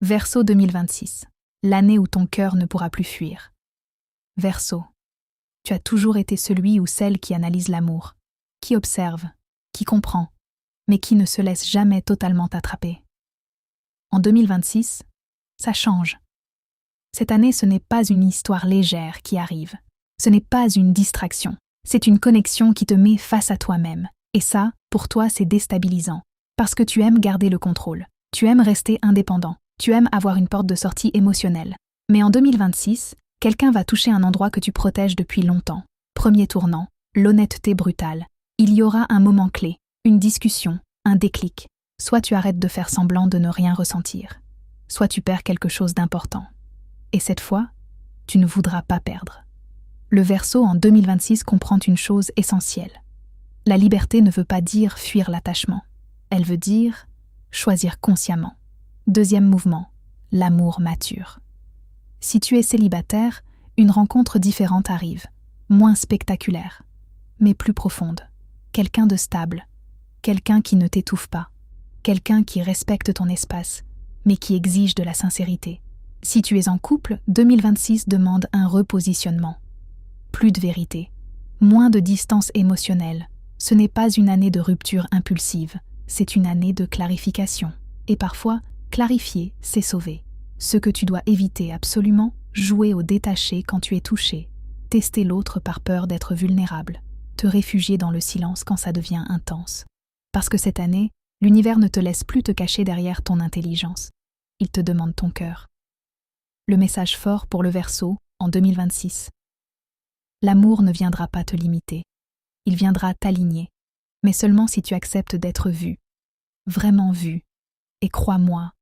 Verseau 2026, l'année où ton cœur ne pourra plus fuir. Verseau, tu as toujours été celui ou celle qui analyse l'amour, qui observe, qui comprend, mais qui ne se laisse jamais totalement attraper. En 2026, ça change. Cette année, ce n'est pas une histoire légère qui arrive. Ce n'est pas une distraction. C'est une connexion qui te met face à toi-même. Et ça, pour toi, c'est déstabilisant. Parce que tu aimes garder le contrôle. Tu aimes rester indépendant. Tu aimes avoir une porte de sortie émotionnelle. Mais en 2026, quelqu'un va toucher un endroit que tu protèges depuis longtemps. Premier tournant, l'honnêteté brutale. Il y aura un moment clé, une discussion, un déclic. Soit tu arrêtes de faire semblant de ne rien ressentir. Soit tu perds quelque chose d'important. Et cette fois, tu ne voudras pas perdre. Le Verseau en 2026 comprend une chose essentielle. La liberté ne veut pas dire fuir l'attachement. Elle veut dire choisir consciemment. Deuxième mouvement, l'amour mature. Si tu es célibataire, une rencontre différente arrive, moins spectaculaire, mais plus profonde. Quelqu'un de stable, quelqu'un qui ne t'étouffe pas, quelqu'un qui respecte ton espace, mais qui exige de la sincérité. Si tu es en couple, 2026 demande un repositionnement. Plus de vérité, moins de distance émotionnelle. Ce n'est pas une année de rupture impulsive, c'est une année de clarification. Et parfois, clarifier, c'est sauver. Ce que tu dois éviter absolument, jouer au détaché quand tu es touché, tester l'autre par peur d'être vulnérable, te réfugier dans le silence quand ça devient intense. Parce que cette année, l'univers ne te laisse plus te cacher derrière ton intelligence. Il te demande ton cœur. Le message fort pour le Verseau en 2026. L'amour ne viendra pas te limiter. Il viendra t'aligner, mais seulement si tu acceptes d'être vu, vraiment vu. Et crois-moi,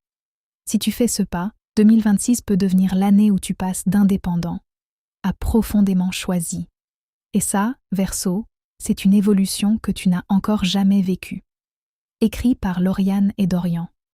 si tu fais ce pas, 2026 peut devenir l'année où tu passes d'indépendant à profondément choisi. Et ça, Verseau, c'est une évolution que tu n'as encore jamais vécue. Écrit par Lauriane et Dorian.